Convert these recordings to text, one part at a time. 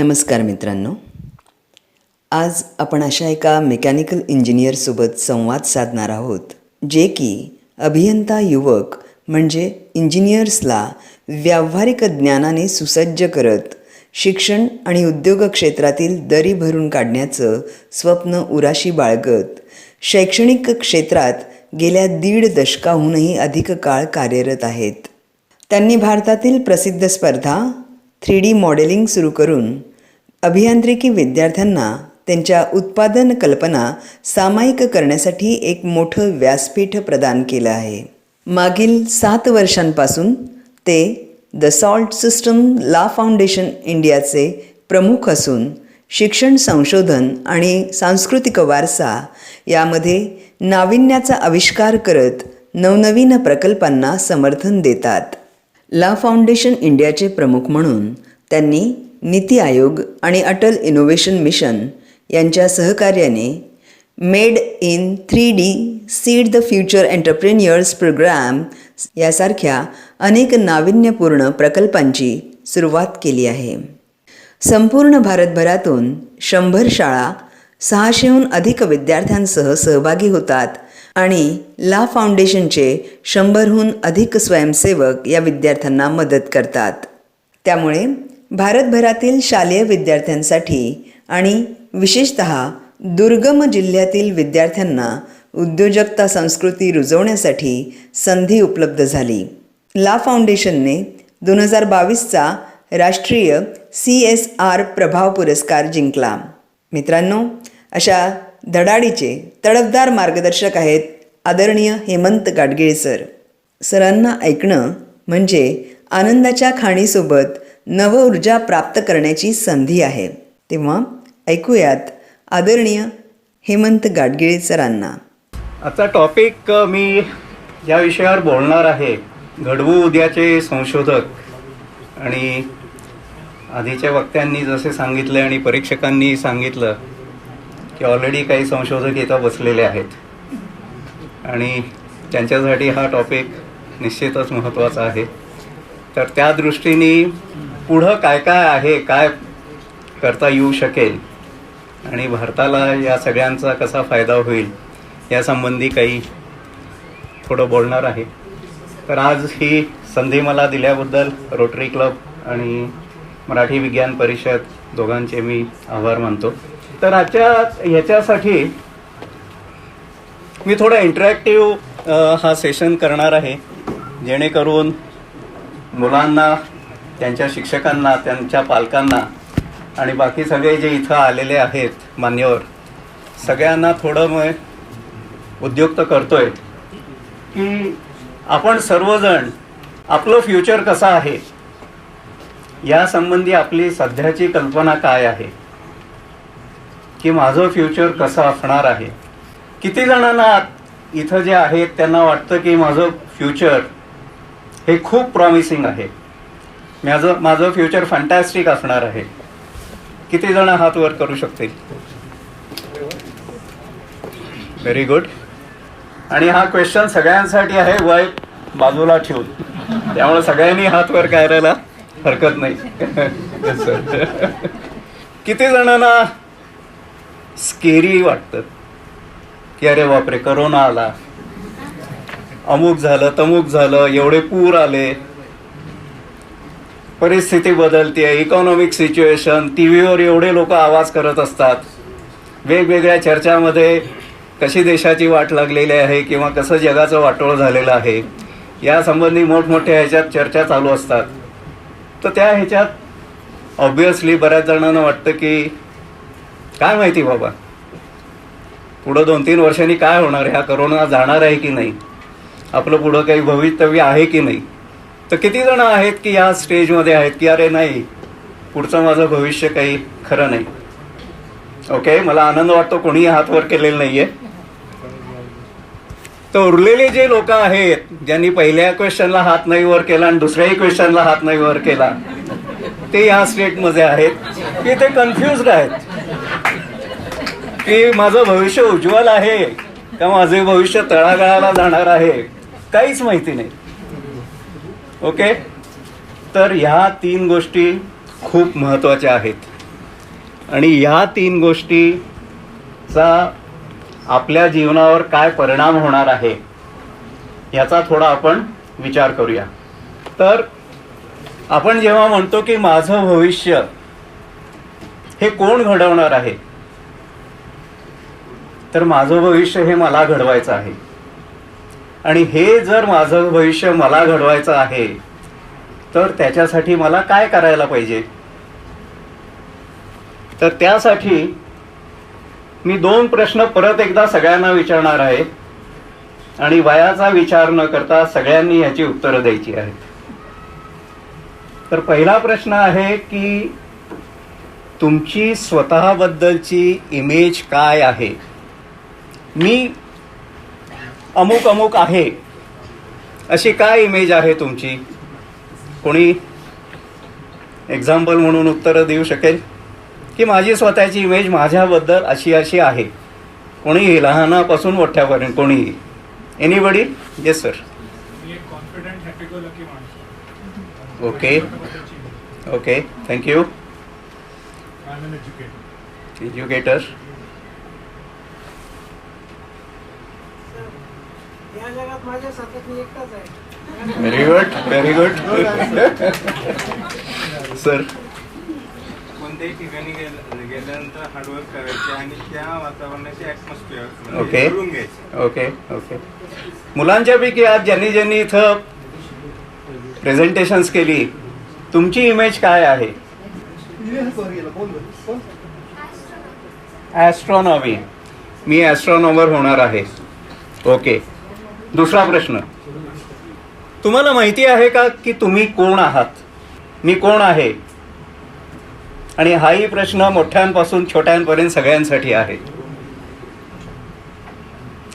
नमस्कार मित्रांनो, आज आपण अशा एका मेकॅनिकल इंजिनियरसोबत संवाद साधणार आहोत जे की अभियंता युवक म्हणजे इंजिनियर्सला व्यावहारिक ज्ञानाने सुसज्ज करत शिक्षण आणि उद्योग क्षेत्रातील दरी भरून काढण्याचं स्वप्न उराशी बाळगत शैक्षणिक क्षेत्रात गेल्या 1.5 दशकाहूनही अधिक काळ कार्यरत आहेत. त्यांनी भारतातील प्रसिद्ध स्पर्धा 3D मॉडेलिंग सुरू करून अभियांत्रिकी विद्यार्थ्यांना त्यांच्या उत्पादन कल्पना सामायिक करण्यासाठी एक मोठं व्यासपीठ प्रदान केलं आहे. मागील 7 वर्षांपासून ते the salt system law foundation इंडियाचे प्रमुख असून शिक्षण संशोधन आणि सांस्कृतिक वारसा यामध्ये नाविन्याचा आविष्कार करत नवनवीन प्रकल्पांना समर्थन देतात. लॉ फाउंडेशन इंडियाचे प्रमुख म्हणून त्यांनी नीती आयोग आणि अटल इनोव्हेशन मिशन यांच्या सहकार्याने made in 3D seed the future entrepreneurs programme यासारख्या अनेक नाविन्यपूर्ण प्रकल्पांची सुरुवात केली आहे. संपूर्ण भारतभरातून 100 शाळा 600हून अधिक विद्यार्थ्यांसह सहभागी होतात आणि लॉ फाउंडेशनचे 100हून अधिक स्वयंसेवक या विद्यार्थ्यांना मदत करतात. त्यामुळे भारतभरातील शालेय विद्यार्थ्यांसाठी आणि विशेषतः दुर्गम जिल्ह्यातील विद्यार्थ्यांना उद्योजकता संस्कृती रुजवण्यासाठी संधी उपलब्ध झाली. लॉ फाउंडेशनने 2022चा राष्ट्रीय CSR प्रभाव पुरस्कार जिंकला. मित्रांनो, अशा धडाडीचे तडफदार मार्गदर्शक आहेत आदरणीय हेमंत गाडगीळ सर. सरांना ऐकणं म्हणजे आनंदाच्या खाणीसोबत नवऊर्जा प्राप्त करण्याची संधी आहे. तेव्हा ऐकूयात आदरणीय हेमंत गाडगीळ सरांना. आजचा टॉपिक मी या विषयावर बोलणार आहे. घडवू उद्याचे संशोधक. आणि आधीच्या वक्त्यांनी जसे सांगितले आणि परीक्षकांनी सांगितलं की ऑलरेडी काही संशोधक इथं बसलेले आहेत आणि त्यांच्यासाठी हा टॉपिक निश्चितच महत्त्वाचा आहे. तर त्या दृष्टीने पुढं काय काय आहे, काय करता येऊ शकेल आणि भारताला या सगळ्यांचा कसा फायदा होईल यासंबंधी काही थोडं बोलणार आहे. तर आज ही संधी मला दिल्याबद्दल रोटरी क्लब आणि मराठी विज्ञान परिषद दोघांचे मी आभार मानतो. तर आजच्या ह्याच्यासाठी मी थोडा इंटरॅक्टिव्ह हा सेशन करणार आहे जेणेकरून मुलांना, त्यांच्या शिक्षकांना, त्यांच्या पालकांना आणि बाकी सगळे जे इथं आलेले आहेत मान्यवर सगळ्यांना थोडं मग उद्युक्त करतोय की आपण सर्वजण आपलं फ्युचर कसं आहे यासंबंधी आपली सध्याची कल्पना काय आहे की माझं फ्युचर कसं असणार आहे. किती जणांना इथं जे आहेत त्यांना वाटतं की माझं फ्युचर हे खूप प्रॉमिसिंग आहे, माझं फ्युचर फॅन्टॅस्टिक असणार आहे. किती जण हात वर करू शकतील? Very good. आणि हा क्वेश्चन सगळ्यांसाठी आहे, वय बाजूला ठेवून, त्यामुळे सगळ्यांनी हात वर करायला हरकत नाही. किती जणांना स्केरी वाटतं की अरे बापरे करोना आला, अमुक झालं तमुक झालं, एवढे पूर आले, परिस्थिती बदलते, इकॉनॉमिक सिच्युएशन, टी व्हीवर एवढे लोक आवाज करत असतात, वेगवेगळ्या चर्चामध्ये कशी देशाची वाट लागलेली आहे किंवा कसं जगाचं वाटोळं झालेलं आहे यासंबंधी मोठमोठ्या ह्याच्यात चर्चा चालू असतात. तर त्या ह्याच्यात ऑब्वियसली बऱ्याच जणांना वाटतं की काय माहिती बाबा पुढं 2-3 वर्षांनी काय होणार आहे, हा करोना जाणार आहे की नाही, आपलं पुढं काही भवितव्य आहे की नाही. तर किती जण आहेत की या स्टेजमध्ये आहेत की अरे नाही, पुढचं माझं भविष्य काही खरं नाही. ओके, मला आनंद वाटतो कोणीही हात वर केलेलं नाही आहे. तर उरलेले जे लोक आहेत ज्यांनी पहिल्या क्वेश्चनला हात नाही वर केला आणि दुसऱ्याही क्वेश्चनला हात नाही वर केला ते या स्टेटमध्ये आहेत की ते कन्फ्युज्ड आहेत की माझं भविष्य उज्ज्वल आहे का माझे भविष्य तळागाळाला जाणार आहे, काहीच माहिती नाही. ओके, तर ह्या 3 गोष्टी खूप महत्त्वाच्या आहेत. आणि ह्या 3 गोष्टीचा आपल्या जीवनावर काय परिणाम होणार आहे याचा थोडा आपण विचार करूया. तर आपण जेव्हा म्हणतो की माझं भविष्य हे कोण घडवणार आहे, तर माझं भविष्य हे मला घडवायचं आहे. आणि हे जर माझं भविष्य मला घडवायचं आहे तर त्याच्यासाठी मला काय करायला पाहिजे. तर त्यासाठी मी 2 प्रश्न परत एकदा सगळ्यांना विचारणार आहे आणि वयाचा विचार न करता सगळ्यांनी याची उत्तरं द्यायची आहेत. तर पहिला प्रश्न आहे की तुमची स्वतःबद्दलची इमेज काय आहे. मी अमुक अमुक आहे अशी काय इमेज आहे तुमची. कोणी एक्झाम्पल म्हणून उत्तरं देऊ शकेल की माझी स्वतःची इमेज माझ्याबद्दल अशी अशी आहे. कोणीही, लहानापासून मोठ्यापर्यंत कोणीही. Anybody? Yes sir. Confident happy go lucky माणूस. Okay okay, thank you. I am an educator. Educator. या जगात माझ्यासारखं मी एकटाच आहे. Very good, very good. Sir. कोणत्याही ठिकाणी गेल्यानंतर हार्डवर्क करायचे आणि त्या वातावरणाची ॲटमॉस्फिअर ओके करून घ्यायची. Okay okay. मुलांच्यापैकी आज ज्यांनी इथं प्रेझेंटेशन्स केली, तुमची इमेज काय आहे. ॲस्ट्रॉनॉमी. मी ॲस्ट्रॉनॉमर होणार आहे. ओके. दुसरा प्रश्न, तुम्हाला माहिती आहे का की तुम्ही कोण आहात. मी कोण आहे. आणि हाही प्रश्न मोठ्यांपासून छोट्यांपर्यंत सगळ्यांसाठी आहे.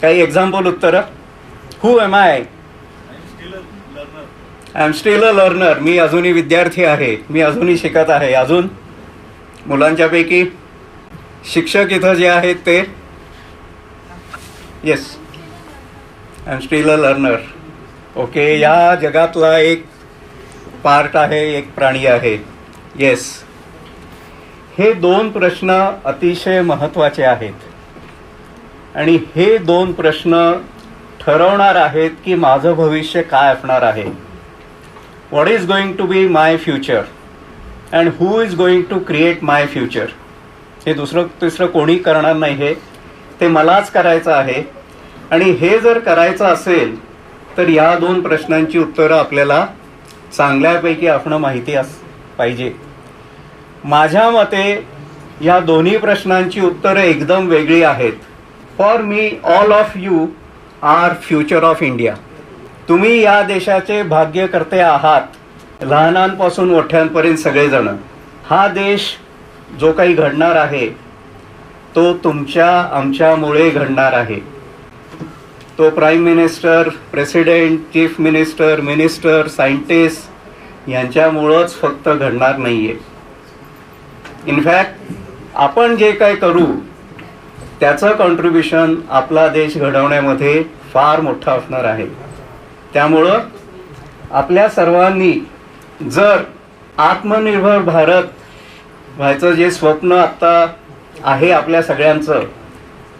काही एक्झाम्पल उत्तरं. Who am I. I am still a learner. मी अजूनही विद्यार्थी आहे. मी अजूनही शिकत आहे. अजून मुलांच्यापैकी शिक्षक इथं जे आहेत ते. Yes, I am still a learner. Okay. या जगातला एक पार्ट आहे, एक प्राणी आहे. येस. हे 2 प्रश्न अतिशय महत्त्वाचे आहेत आणि हे 2 प्रश्न ठरवणार आहेत की माझं भविष्य काय असणार आहे. What is going to be my future and who is going to create my future. हे दुसरं तिसरं कोणी करणार नाही. हे ते मलाच करायचं आहे. आणि हे जर करायचं असेल तर या 2 प्रश्नांची उत्तरं आपल्याला चांगल्यापैकी असणं माहिती पाहिजे. माझ्या मते या दोन्ही प्रश्नांची उत्तरं एकदम वेगळी आहेत. For me all of you are future of India. तुम्ही या देशाचे भाग्यकर्ते आहात, लहानांपासून मोठ्यांपर्यंत सगळेजण. हा देश जो काही घडणार आहे तो तुमच्या आमच्यामुळे घडणार आहे. तो prime minister, president, chief minister, minister, scientist यांच्यामुळंच फक्त घडणार नाही आहे. इनफॅक्ट आपण जे काय करू त्याचं कॉन्ट्रीब्युशन आपला देश घडवण्यामध्ये फार मोठं असणार आहे. त्यामुळं आपल्या सर्वांनी जर आत्मनिर्भर भारत व्हायचं जे स्वप्न आत्ता आहे आपल्या सगळ्यांचं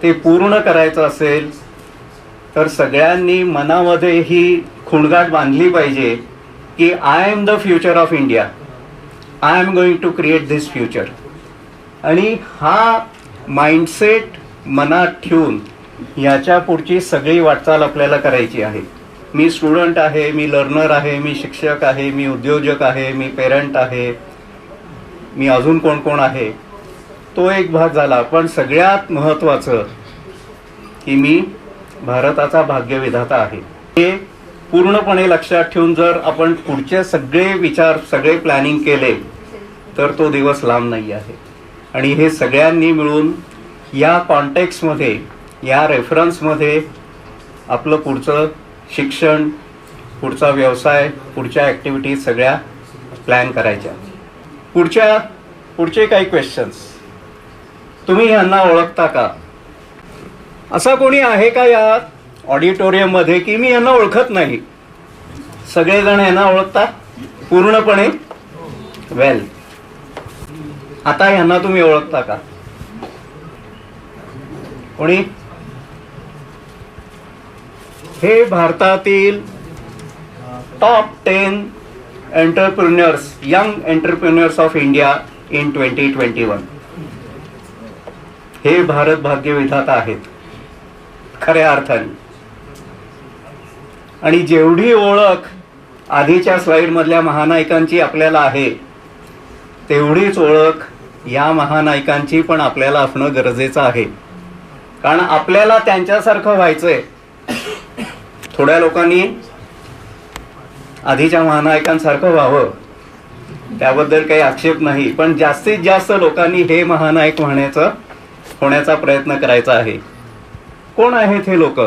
ते पूर्ण करायचं असेल तर सगळ्यांनी मनामध्ये ही खुणगाठ बांधली पाहिजे की I am the future of India. I am going to create this future. आणि हा माइंडसेट मनात ठेवून याच्या पुढची सगळी वाटचाल आपल्याला करायची आहे. मी स्टुडंट आहे, मी लर्नर आहे, मी शिक्षक आहे, मी उद्योजक आहे, मी पेरेंट आहे, मी अजून कोण कोण आहे तो एक भाग झाला. पण सगळ्यात महत्त्वाचं की मी भारताचा भाग्यविधाता आहे. हे पूर्णपणे लक्षात ठेवून जर आपण पुढचे सगळे विचार, सगळे प्लॅनिंग केले तर तो दिवस लांब नाही आहे. आणि हे सगळ्यांनी मिळून या कॉन्टेक्स्टमध्ये, या रेफरन्समध्ये आपलं पुढचं शिक्षण, पुढचा व्यवसाय, पुढच्या ॲक्टिव्हिटीज सगळ्या प्लॅन करायच्या. पुढचे काही क्वेश्चन्स. तुम्ही यांना ओळखता का. असा कोणी आहे का या ऑडिटोरियममध्ये की मी यांना ओळखत नाही. सगळेजण यांना ओळखता पूर्णपणे. वेल, आता यांना तुम्ही ओळखता का? कोणी? हे भारतातील top 10 entrepreneurs, young entrepreneurs of India in 2021. हे भारत भाग्यविधाता आहेत खऱ्या अर्थाने. आणि जेवढी ओळख आधीच्या स्लाइडमधल्या महानायकांची आपल्याला आहे, तेवढीच ओळख या महानायकांची पण आपल्याला असणं गरजेचं आहे. कारण आपल्याला त्यांच्यासारखं व्हायचंय. थोड्या लोकांनी आधीच्या महानायकांसारखं व्हावं, त्याबद्दल काही आक्षेप नाही, पण जास्तीत जास्त लोकांनी हे महानायक होण्याचा प्रयत्न करायचा आहे. कोण आहेत हे लोक?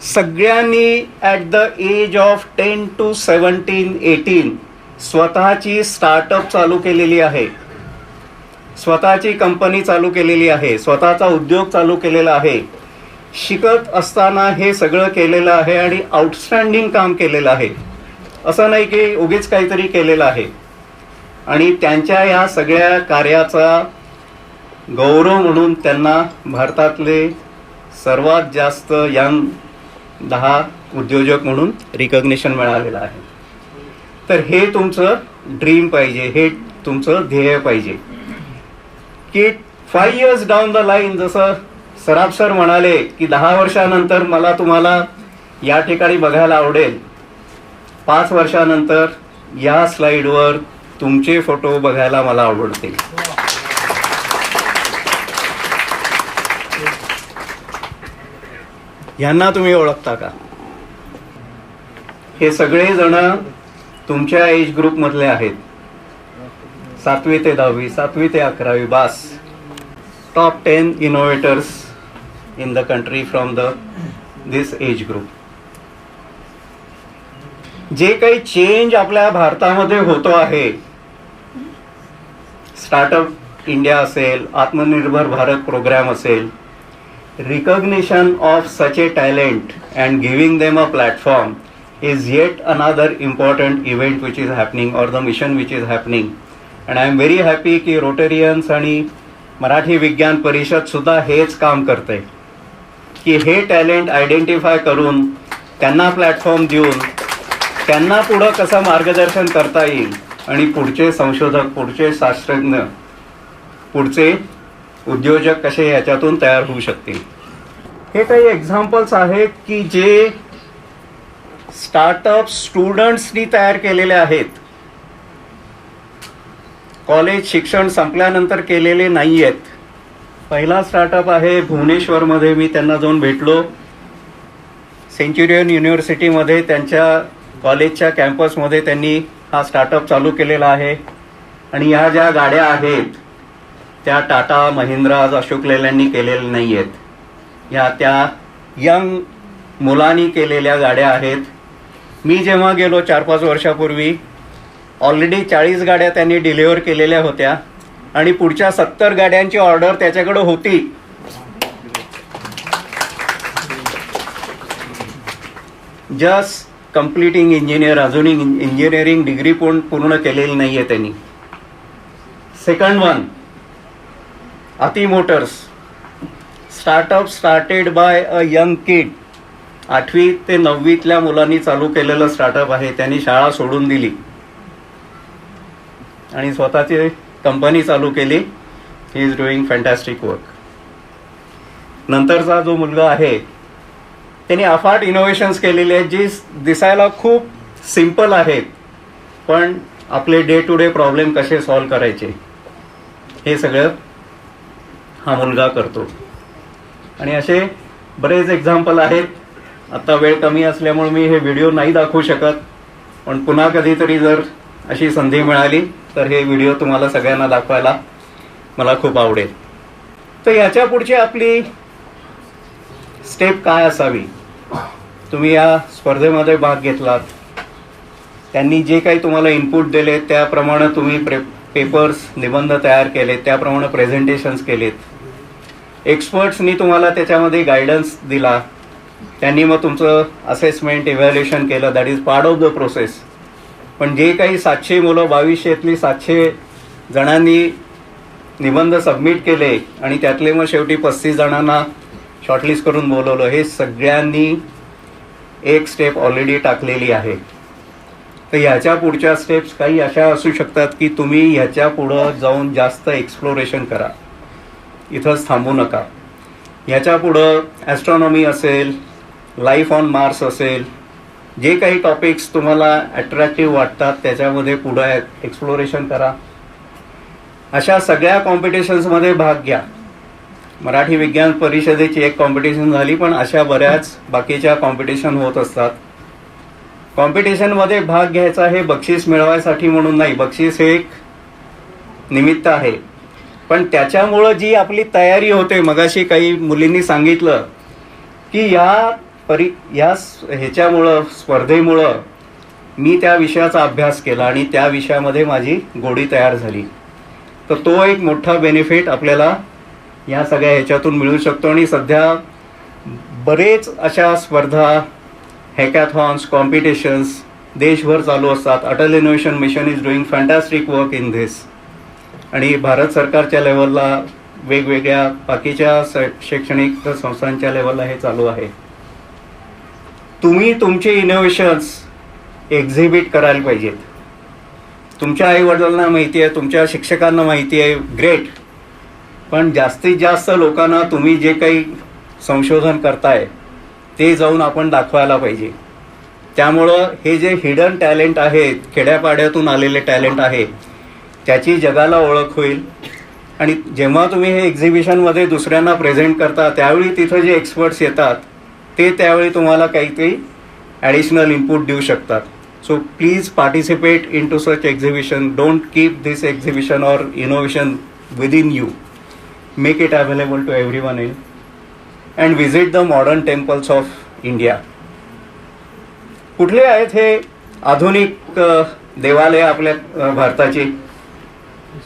सगळ्यांनी at the age of 10 to 17, 18 स्वतःची स्टार्टअप चालू केलेली आहे, स्वतःची कंपनी चालू केलेली आहे, स्वतःचा उद्योग चालू केलेला आहे. शिकत असताना हे सगळं केलेलं आहे आणि आउटस्टँडिंग काम केलेलं आहे. असं नाही की उगीच काहीतरी केलेलं आहे. आणि त्यांच्या या सगळ्या कार्याचा गौरव म्हणून त्यांना भारतातले सर्वात जास्त यंग 10 उद्योजक म्हणून रिकग्निशन मिळालेलं आहे. तर हे तुमचं ड्रीम पाहिजे, हे तुमचं ध्येय पाहिजे की 5 years डाऊन द लाईन, जसं सराफ सर म्हणाले की 10 वर्षानंतर मला तुम्हाला या ठिकाणी बघायला आवडेल, 5 वर्षानंतर या स्लाइडवर तुमचे फोटो बघायला मला आवडतील. यांना तुम्ही ओळखता का? हे सगळे जण तुमच्या एज ग्रुप मधले आहेत. 7वी ते 10वी, 7वी ते 11वी, बास. Top 10 innovators in the country from this age group. जे काही चेंज आपल्या भारतामध्ये होतो आहे, स्टार्टअप इंडिया असेल, आत्मनिर्भर भारत प्रोग्राम असेल, recognition of such a talent and giving them a platform is yet another important event which is happening, or the mission which is happening. And I am very happy की Rotarians आणि मराठी विज्ञान परिषद सुद्धा हेच काम करते की हे टॅलेंट आयडेंटिफाय करून त्यांना प्लॅटफॉर्म देऊन त्यांना पुढं कसं मार्गदर्शन करता येईल आणि पुढचे संशोधक, पुढचे शास्त्रज्ञ, पुढचे उद्योजक कसे याच्यातून तयार होऊ शकतील. हे काही एक्झाम्पल्स आहेत की जे स्टार्टअप स्टुडंट्सनी तयार केलेले आहेत. कॉलेज शिक्षण संपल्यानंतर केलेले नाही आहेत. पहिला स्टार्टअप आहे भुवनेश्वरमध्ये, मी त्यांना जाऊन भेटलो. सेंच्युरियन युनिव्हर्सिटीमध्ये त्यांच्या कॉलेजच्या कॅम्पसमध्ये त्यांनी हा स्टार्टअप चालू केलेला आहे. आणि या ज्या गाड्या आहेत त्या टाटा, महिंद्रा, अशोक लेलँडनी केलेल्या नाही आहेत. या त्या यंग मुलांनी केलेल्या गाड्या आहेत. मी जेव्हा गेलो 4-5 वर्षापूर्वी, ऑलरेडी 40 गाड्या त्यांनी डिलिव्हर केलेल्या होत्या आणि पुढच्या 70 गाड्यांची ऑर्डर त्याच्याकडे होती. जस्ट कम्प्लिटिंग इंजिनियर, अजूनही इंजिनिअरिंग डिग्री पूर्ण केलेली नाही आहे त्यांनी. सेकंड वन, अति motors. Startup started by a young kid. 8वी ते 9वीतल्या मुलांनी चालू केलेलं स्टार्टअप आहे. त्यांनी शाळा सोडून दिली आणि स्वतःची कंपनी चालू केली. He is doing fantastic work. नंतरचा जो मुलगा आहे त्यांनी अफाट इनोव्हेशन्स केलेले आहेत, जी दिसायला खूप सिम्पल आहेत, पण आपले डे टू डे प्रॉब्लेम कसे सॉल्व्ह करायचे हे सगळं हा मुलगा करतो. आणि असे बरेच एक्झाम्पल आहेत. आता वेळ कमी असल्यामुळे मी हे व्हिडिओ नाही दाखवू शकत, पण पुन्हा कधीतरी जर अशी संधी मिळाली तर हे व्हिडिओ तुम्हाला सगळ्यांना दाखवायला मला खूप आवडेल. तर याच्या पुढची आपली स्टेप काय असावी? तुम्ही या स्पर्धेमध्ये भाग घेतलात, त्यांनी जे काही तुम्हाला इनपुट दिले त्याप्रमाणे तुम्ही पेपर्स, निबंध तयार केले, त्याप्रमाणे प्रेझेंटेशन्स केलेत. एक्सपर्ट्सनी तुम्हाला त्याच्यामध्ये गायडन्स दिला, त्यांनी मग तुमचं असेसमेंट, इव्हॅल्युएशन केलं. That is part of the process. पण जे काही 700 मुलं, 2200तली 700 जणांनी निबंध सबमिट केले आणि त्यातले मग शेवटी 35 जणांना शॉर्टलिस्ट करून बोलवलं. हे सगळ्यांनी एक स्टेप ऑलरेडी टाकलेली आहे. तर ह्याच्या पुढच्या स्टेप्स काही अशा असू शकतात की तुम्ही ह्याच्या पुढं जाऊन जास्त एक्सप्लोरेशन करा, इथंच थांबू नका. ह्याच्या पुढं ॲस्ट्रॉनॉमी असेल, लाईफ ऑन मार्स असेल, जे काही टॉपिक्स तुम्हाला अट्रॅक्टिव्ह वाटतात त्याच्यामध्ये पुढं एक्सप्लोरेशन करा. अशा सगळ्या कॉम्पिटिशन्समध्ये भाग घ्या. मराठी विज्ञान परिषदेची एक कॉम्पिटिशन झाली, पण अशा बऱ्याच बाकीच्या कॉम्पिटिशन होत असतात. कॉम्पिटिशनमध्ये भाग घ्यायचा हे बक्षीस मिळवायसाठी म्हणून नाही, बक्षीस हे एक निमित्त आहे, पण त्याच्यामुळं जी आपली तयारी होते. मगाशी काही मुलींनी सांगितलं की ह्याच्यामुळं स्पर्धेमुळं मी त्या विषयाचा अभ्यास केला आणि त्या विषयामध्ये माझी गोडी तयार झाली. तर तो एक मोठा बेनिफिट आपल्याला या सगळ्या ह्याच्यातून मिळू शकतो. आणि सध्या बरेच अशा स्पर्धा, हॅकॅथॉन्स, कॉम्पिटिशन्स देशभर चालू असतात. Atal innovation mission is doing fantastic work in this. आणि भारत सरकारच्या लेवलला, वेगवेगळ्या बाकीच्या शैक्षणिक संस्थांच्या लेवलला हे चालू आहे. तुम्ही तुमचे इनोव्हेशन्स एक्झिबिट करायला पाहिजेत. तुमच्या आईवडिलांना माहिती आहे, तुमच्या शिक्षकांना माहिती आहे, ग्रेट. पण जास्तीत जास्त लोकांना तुम्ही जे काही संशोधन करताय ते जाऊन आपण दाखवायला पाहिजे. त्यामुळं हे जे हिडन टॅलेंट आहेत, खेड्यापाड्यातून आलेले टॅलेंट आहे, त्याची जगाला ओळख होईल. आणि जेव्हा तुम्ही हे एक्झिबिशनमध्ये दुसऱ्यांना प्रेझेंट करता त्यावेळी तिथं जे एक्सपर्ट्स येतात ते त्यावेळी तुम्हाला काहीतरी ॲडिशनल इनपुट देऊ शकतात. So please participate in to such exhibition. Don't keep this exhibition or innovation within you. Make it available to everyone in and visit the modern temples of India. कुठले आहेत हे आधुनिक देवालय आपल्या भारताची?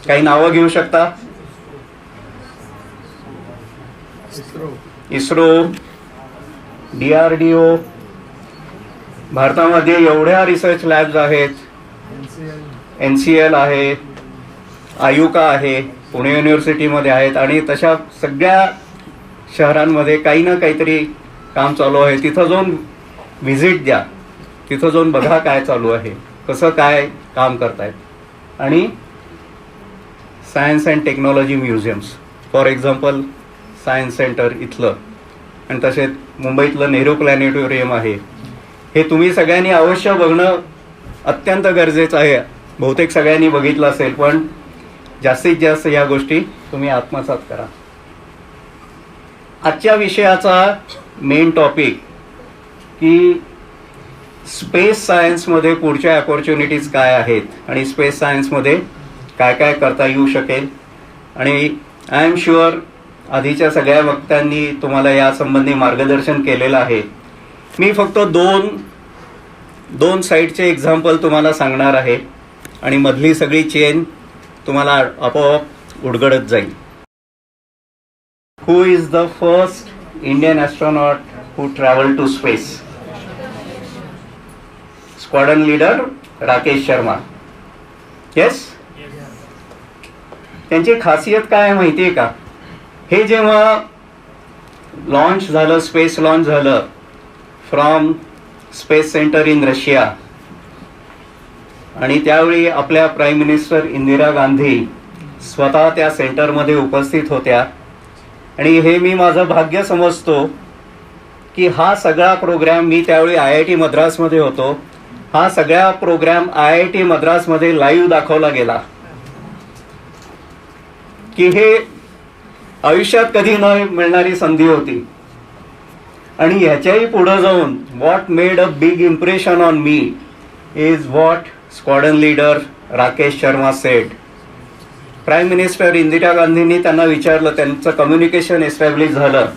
काही नावं घेऊ शकता? इस्रो, DRDO. भारतामध्ये एवढ्या रिसर्च लॅब्स आहेत. NCL आहे, आयुका आहे, पुणे युनिव्हर्सिटीमध्ये आहेत आणि तशा सगळ्या शहरांमध्ये काही ना काहीतरी काम चालू आहे. तिथं जाऊन व्हिजिट द्या, तिथं जाऊन बघा काय चालू आहे, कसं काय काम करतायत. आणि science and technology museums, for example science centre इथलं, आणि तसेच मुंबईतलं नेहरू प्लॅनेटोरियम आहे. हे तुम्ही सगळ्यांनी अवश्य बघणं अत्यंत गरजेचं आहे. बहुतेक सगळ्यांनी बघितलं असेल, पण जास्तीत जास्त या गोष्टी तुम्ही आत्मसात करा. आजच्या विषयाचा मेन टॉपिक की स्पेस सायन्समध्ये पुढच्या अपॉर्च्युनिटीज काय आहेत आणि स्पेस सायन्समध्ये काय काय करता येऊ शकेल. आणि आय एम शुअर आधीच्या सगळ्या वक्त्यांनी तुम्हाला यासंबंधी मार्गदर्शन केलेलं आहे. मी फक्त दोन साईडचे एक्झाम्पल तुम्हाला सांगणार आहे आणि मधली सगळी चेन तुम्हाला आपोआप उडगडत जाईल. Who is the first Indian astronaut who traveled to space? Squadron leader Rakesh Sharma. Yes? त्यांची खासियत काय आहे माहिती आहे का? हे जेव्हा लॉन्च झालं, स्पेस लॉन्च झालं from space centre in Russia, आणि त्यावेळी आपल्या प्राईम मिनिस्टर इंदिरा गांधी स्वतः त्या सेंटरमध्ये उपस्थित होत्या. आणि हे मी माझं भाग्य समजतो की हा सगळा प्रोग्रॅम, मी त्यावेळी IIT मद्रासमध्ये होतो, हा सगळा प्रोग्रॅम IIT मद्रासमध्ये लाईव्ह दाखवला गेला. की हे आयुष्यात कधी न मिळणारी संधी होती. आणि ह्याच्याही पुढं जाऊन what made a big impression on me is what squadron leader Rakesh Sharma sed. Prime minister Indira गांधींनी त्यांना विचारलं, त्यांचं कम्युनिकेशन एस्टॅब्लिश झालं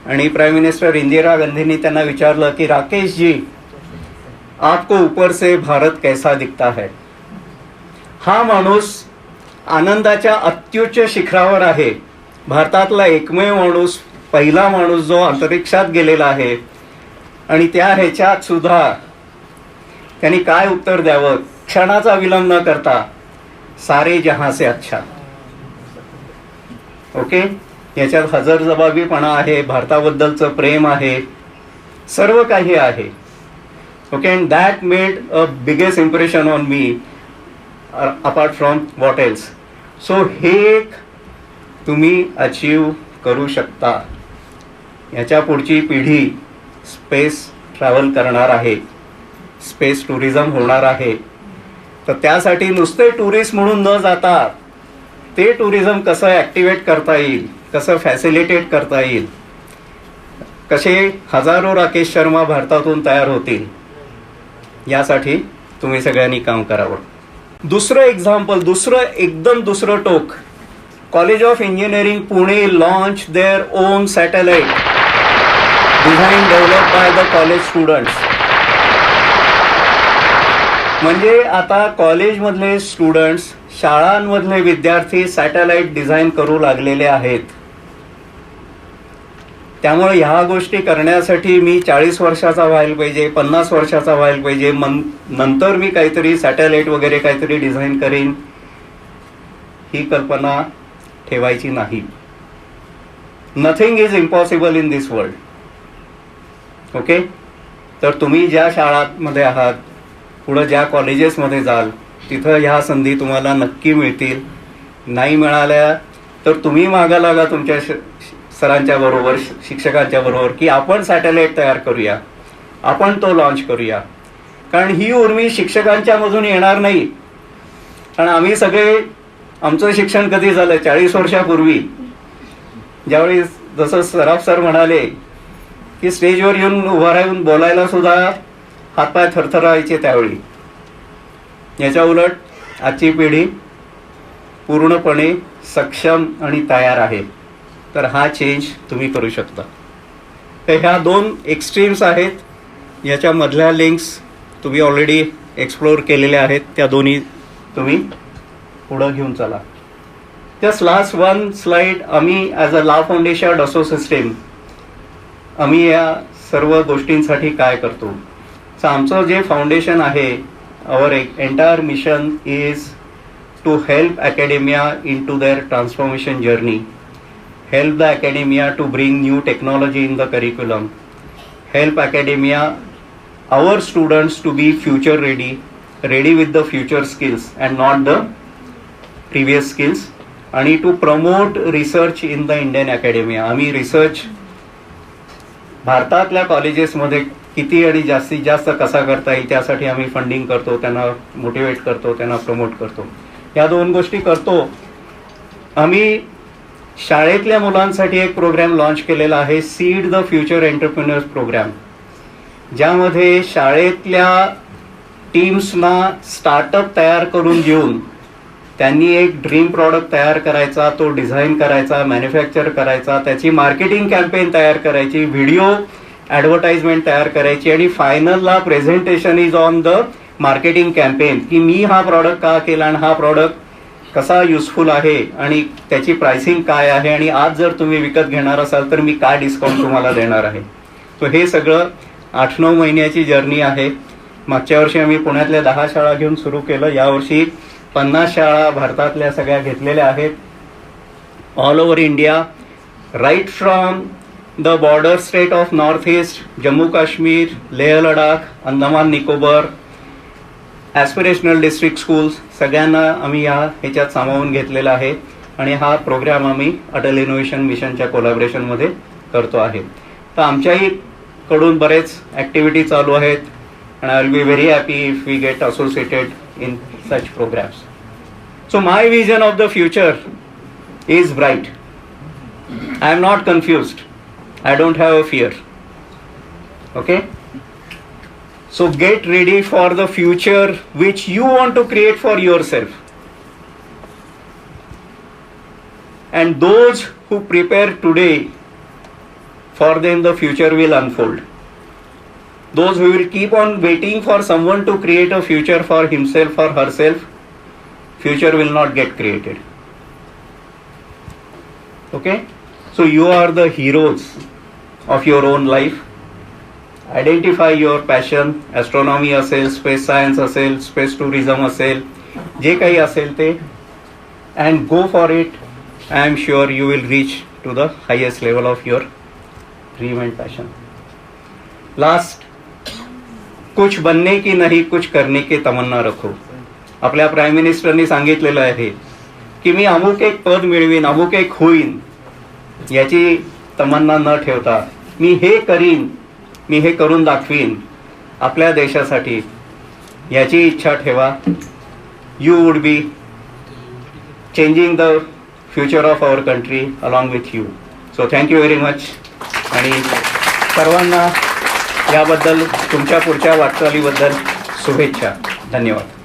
आणि प्राईम मिनिस्टर इंदिरा गांधींनी त्यांना विचारलं की राकेश जी, आपको ऊपर से भारत कैसा दिखता है. हा माणूस आनंदाच्या अत्युच्च शिखरावर आहे. भारतातला एकमेव माणूस, पहिला माणूस जो अंतरिक्षात गेलेला आहे. आणि त्या ह्याच्यात सुद्धा त्यांनी काय उत्तर द्यावं, क्षणाचा विलंब न करता सारे जहां से अच्छा. ओके, याच्यात हजरजबाबीपणा आहे, भारताबद्दलचं प्रेम आहे, सर्व काही आहे. Okay, and that made a biggest impression on me apart from what else. So हे एक तुम्ही अचीव करू शकता. याच्या पुढची पिढी स्पेस ट्रॅव्हल करणार आहे, स्पेस टुरिझम होणार आहे. तर त्यासाठी नुसते टुरिस्ट म्हणून न जाता ते टुरिझम कसं ॲक्टिवेट करता येईल, कसं फॅसिलिटेट करता येईल, कसे हजारो राकेश शर्मा भारतातून तयार होतील, यासाठी तुम्ही सगळ्यांनी काम करावं. दुसरं एक्झाम्पल, एकदम दुसरं टोक. College of engineering Pune launch their own satellite design develop by the college students. म्हणजे आता कॉलेजमधले स्टुडंट्स, शाळांमधले विद्यार्थी सॅटेलाइट डिझाईन करू लागलेले आहेत. त्यामुळे ह्या गोष्टी करण्यासाठी मी 40 वर्षाचा व्हायला पाहिजे, 50 वर्षाचा व्हायला पाहिजे, नंतर मी काहीतरी सॅटेलाइट वगैरे काहीतरी डिझाईन करीन, ही कल्पना ठेवायची नाही. Nothing is impossible in this world. Okay, तर तुम्ही ज्या शाळांमध्ये आहात, पुढं ज्या कॉलेजेसमध्ये जाल, तिथं ह्या संधी तुम्हाला नक्की मिळतील. नाही मिळाल्या तर तुम्ही मागं लागा तुमच्या सरांच्या बरोबर, शिक्षकांच्या बरोबर, की आपण सॅटेलाइट तयार करूया, आपण तो लॉन्च करूया. कारण ही उर्मी शिक्षकांच्या मधून येणार नाही. कारण आम्ही सगळे, आमचं शिक्षण कधी झालं 40 वर्षापूर्वी, ज्यावेळी जसं सराफ सर म्हणाले की स्टेजवर येऊन उभं राहून बोलायला सुद्धा हातपाय थरथरायचे त्यावेळी. याच्या उलट आजची पिढी पूर्णपणे सक्षम आणि तयार आहे. तर हा चेंज तुम्ही करू शकता. तर ह्या 2 एक्स्ट्रीम्स आहेत. याच्या मधल्या लिंक्स तुम्ही ऑलरेडी एक्सप्लोर केलेल्या आहेत. त्या दोन्ही तुम्ही पुढं घेऊन चला. Just last 1 slide. आम्ही ॲज अ ला फाउंडेशन डसो सिस्टीम आम्ही या सर्व गोष्टींसाठी काय करतो. तर आमचं जे फाउंडेशन आहे, our entire mission is to help academia into their transformation journey, help the academia to bring new technology in the curriculum, help academia, our students to be future ready with the future skills and not the previous skills, आणि to promote research in the Indian academia. आम्ही research भारतातल्या कॉलेजेसमध्ये किती आणि जास्तीत जास्त कसा करता येईल त्यासाठी आम्ही फंडिंग करतो, त्यांना मोटिवेट करतो, त्यांना प्रमोट करतो. या 2 गोष्टी करतो. आम्ही शाळेतल्या मुलांसाठी एक प्रोग्राम लॉन्च केलेला आहे, seed the future entrepreneurs programme, ज्यामध्ये शाळेतल्या टीम्सना स्टार्टअप तयार करून देऊन त्यांनी एक ड्रीम प्रॉडक्ट तयार करायचा, तो डिझाईन करायचा, मॅन्युफॅक्चर करायचा, त्याची मार्केटिंग कॅम्पेन तयार करायची, व्हिडिओ ॲडव्हर्टाइजमेंट तयार करायची, आणि फायनलला presentation is on the marketing campaign, की मी हा प्रॉडक्ट का केला आणि हा प्रॉडक्ट कसा युजफुल आहे आणि त्याची प्राइसिंग काय आहे, आणि आज जर तुम्ही विकत घेणार असाल तर मी काय डिस्काउंट तुम्हाला देणार आहे. सो हे सगळं 8-9 महिन्याची जर्नी आहे. मागच्या वर्षी आम्ही पुण्यातल्या 10 शाळा घेऊन सुरू केलं. यावर्षी 50 शाळा भारतातल्या सगळ्या घेतलेल्या आहेत. All over India, right from the border state of north east, Jammu Kashmir, Leh Ladakh, Andaman Nicobar, aspirational district schools, सगळ्यांना आम्ही ह्याच्यात सामावून घेतलेला आहे. आणि हा प्रोग्राम आम्ही अटल इनोव्हेशन मिशनच्या कोलॅबरेशनमध्ये करतो आहे. तर आमच्याही कडून बरेच ॲक्टिव्हिटी चालू आहेत. And I will be very happy if we get associated in such programs. So my vision of the future is bright. I am not confused. I don't have a fear. Okay? So get ready for the future which you want to create for yourself. And those who prepare today, for them the future will unfold. Those who will keep on waiting for someone to create a future for himself or herself, future will not get created. Okay? So you are the heroes of your own life. Identify your passion. Astronomy असेल, space science असेल, space tourism असेल, जे काही असेल ते and go for it. I am sure you will reach to the highest level of your dream and passion. Last, कुछ बनने की नहीं कुछ करने की तमन्ना रखो. आपल्या प्राईम मिनिस्टरनी सांगितलेलं आहे की मी अमुक एक पद मिळवीन, अमुक एक होईन, याची तमन्ना न ठेवता मी हे करीन, मी हे करून दाखवीन आपल्या देशासाठी, याची इच्छा ठेवा. You would be changing the future of our country along with you. So thank you very much. आणि सर्वांना याबद्दल तुमच्या पुढच्या वाटचालीबद्दल शुभेच्छा. धन्यवाद.